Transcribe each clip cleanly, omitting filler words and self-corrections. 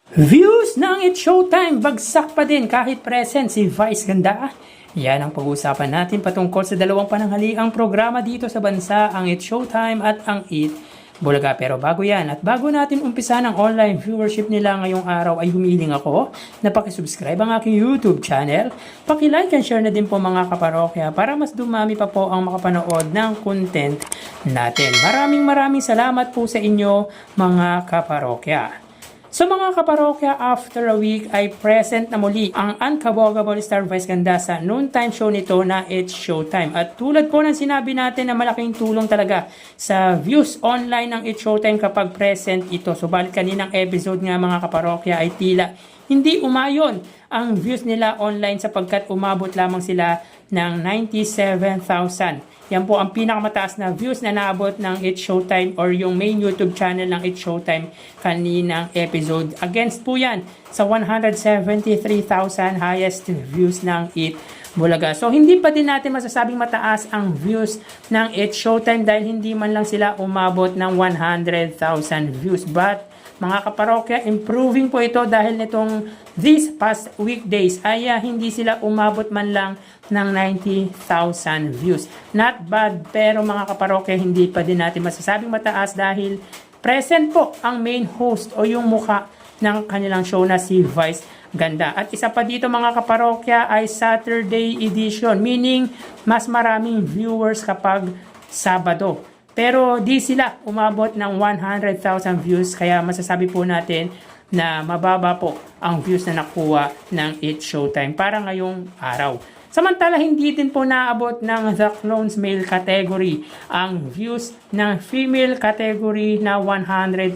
Views ng It's Showtime, bagsak pa din kahit present si Vice Ganda. Yan ang pag-uusapan natin patungkol sa dalawang pananghaliang programa dito sa bansa, ang It's Showtime at ang Eat Bulaga. Pero bago yan at bago natin umpisa ng online viewership nila ngayong araw ay humiling ako na pakisubscribe ang aking YouTube channel. Pakilike and share na din po mga kaparokya para mas dumami pa po ang makapanood ng content natin. Maraming salamat po sa inyo mga kaparokya. So mga kaparokya, after a week ay present na muli ang unkabogable star Vice Ganda sa noontime show nito na It's Showtime. At tulad po ng sinabi natin na malaking tulong talaga sa views online ng It's Showtime kapag present ito. Subalit kaninang episode nga mga kaparokya ay tila hindi umayon ang views nila online sapagkat umabot lamang sila ng 97,000. Yan po ang pinakamataas na views na naabot ng It's Showtime or yung main YouTube channel ng It's Showtime kaninang episode. Against po yan sa 173,000 highest views ng Eat Bulaga. So hindi pa din natin masasabing mataas ang views ng It's Showtime dahil hindi man lang sila umabot ng 100,000 views. But mga kaparokya, improving po ito dahil nitong these past weekdays ay hindi sila umabot man lang ng 90,000 views. Not bad, pero mga kaparokya, hindi pa din natin masasabing mataas dahil present po ang main host o yung mukha ng kanilang show na si Vice Ganda. At isa pa dito mga kaparokya ay Saturday edition, meaning mas maraming viewers kapag Sabado. Pero di sila umabot ng 100,000 views kaya masasabi po natin na mababa po ang views na nakuha ng It's Showtime para ngayong araw. Samantala hindi din po naabot ng The Clones Male category ang views ng female category na 180,000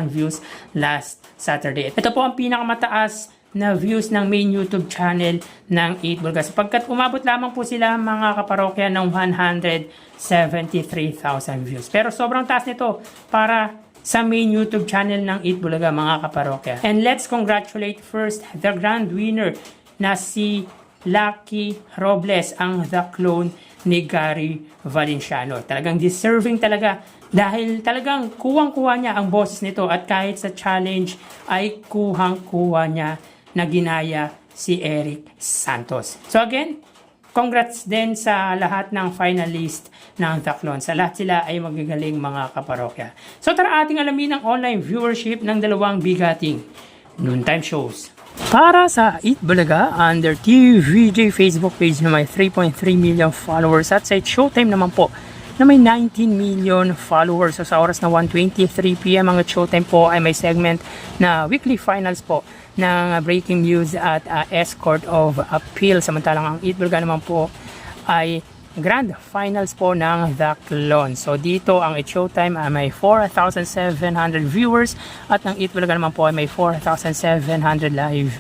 views last Saturday. Ito po ang pinakamataas na views ng main YouTube channel ng Eat Bulaga sapagkat umabot lamang po sila mga kaparokya ng 173,000 views. Pero sobrang taas nito para sa main YouTube channel ng Eat Bulaga mga kaparokya. And let's congratulate first the grand winner na si Lucky Robles, ang the clone ni Gary Valenciano. Talagang deserving talaga dahil talagang kuwang-kuha niya ang boses nito at kahit sa challenge ay kuhang-kuha niya na ginaya si Eric Santos. So again, congrats din sa lahat ng finalist ng The Clone. Sa lahat sila ay magagaling mga kaparokya. So tara ating alamin ang online viewership ng dalawang bigating noontime shows. Para sa Eat Bulaga, under TVJ Facebook page na may 3.3 million followers at sa Showtime naman po na may 19 million followers. So sa oras na 1:23 PM ang Showtime po ay may segment na weekly finals po ng breaking news at escort of appeal. Samantalang ang Eat Bulaga naman po ay grand finals po ng The Clone. So dito ang It's Showtime ay may 4,700 viewers at ang Eat Bulaga naman po ay may 4,700 live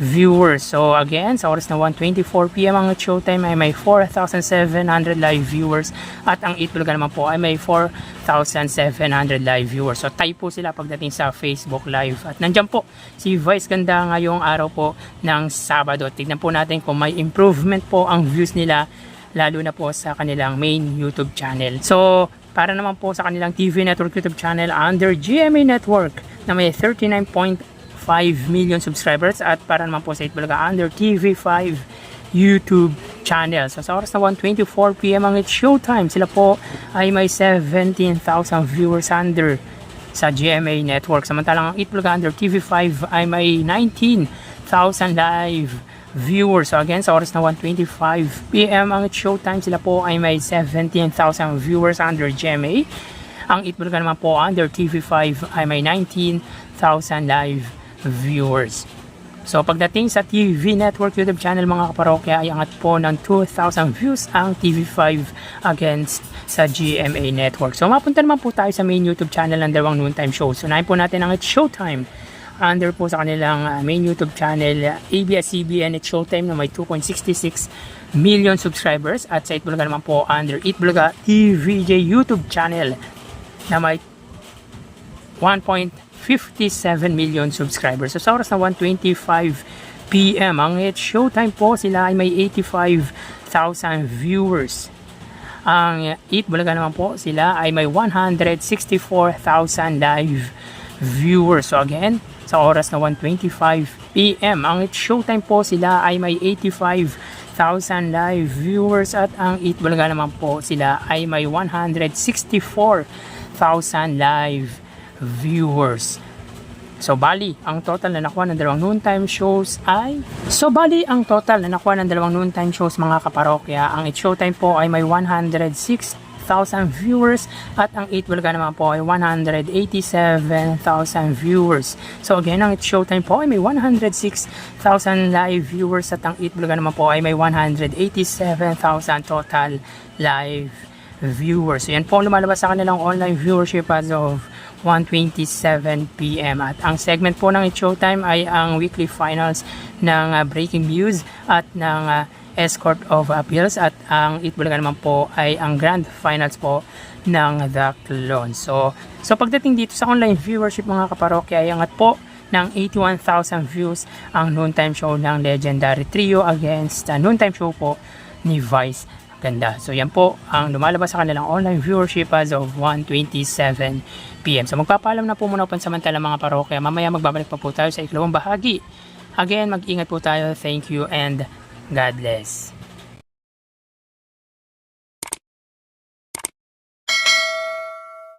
viewers. So again, sa oras na 1:24 PM ang Showtime ay may 4,700 live viewers at ang Eat Bulaga naman po ay may 4,700 live viewers. So tie po sila pagdating sa Facebook Live. At nandiyan po si Vice Ganda ngayong araw po ng Sabado. Tignan po natin kung may improvement po ang views nila lalo na po sa kanilang main YouTube channel. So para naman po sa kanilang TV Network YouTube channel under GMA Network na may 39.5 million subscribers at para naman po sa Eat Bulaga under TV5 YouTube channel. So sa oras na 1:24 PM ang It's Showtime, sila po ay may 17,000 viewers under sa GMA Network. Samantalang ang Eat Bulaga under TV5 ay may 19,000 live viewers. So again, sa oras na 1:25 PM ang It's Showtime, sila po ay may 17,000 viewers under GMA. Ang Eat Bulaga naman po under TV5 ay may 19,000 live viewers. So pagdating sa TV Network YouTube channel mga kaparokya ay angat po ng 2,000 views ang TV5 against sa GMA Network. So mapunta naman po tayo sa main YouTube channel ng dalawang noontime shows. So unahin po natin ang It's Showtime under po sa kanilang main YouTube channel ABS-CBN It's Showtime na may 2.66 million subscribers at sa Eat Bulaga naman po under Eat Bulaga TVJ YouTube channel na may 1.57 million subscribers. So sa oras na 1:25 PM ang It's Showtime po sila ay may 85,000 viewers. Ang Eat Bulaga naman po sila ay may 164,000 live viewers. So again, sa oras na 1:25 PM. Ang It's Showtime po sila ay may 85,000 live viewers at ang Eat Bulaga naman po sila ay may 164,000 live viewers. So bali, ang total na nakuha ng dalawang noontime shows mga kaparokya, ang It's Showtime po ay may 106,000 viewers at ang Eat Bulaga naman po ay 187,000 viewers. So again, ang It's Showtime po ay may 106,000 live viewers at ang Eat Bulaga naman po ay may 187,000 total live viewers. So yan po lumalabas sa kanilang online viewership as of 1:27 PM. At ang segment po ng It's Showtime ay ang weekly finals ng Breaking Views at ng Escort of Appeals, at ang Eat Bulaga naman po ay ang grand finals po ng The Clone. So pagdating dito sa online viewership mga kaparokya ay angat po ng 81,000 views ang noontime show ng Legendary Trio against noontime show po ni Vice Ganda. So yan po ang lumalabas sa kanilang online viewership as of 1:27 PM. So magpapaalam na po muna pansamantala mga parokya. Mamaya magbabalik pa po tayo sa ikalawang bahagi. Again, mag-ingat po tayo. Thank you and God bless.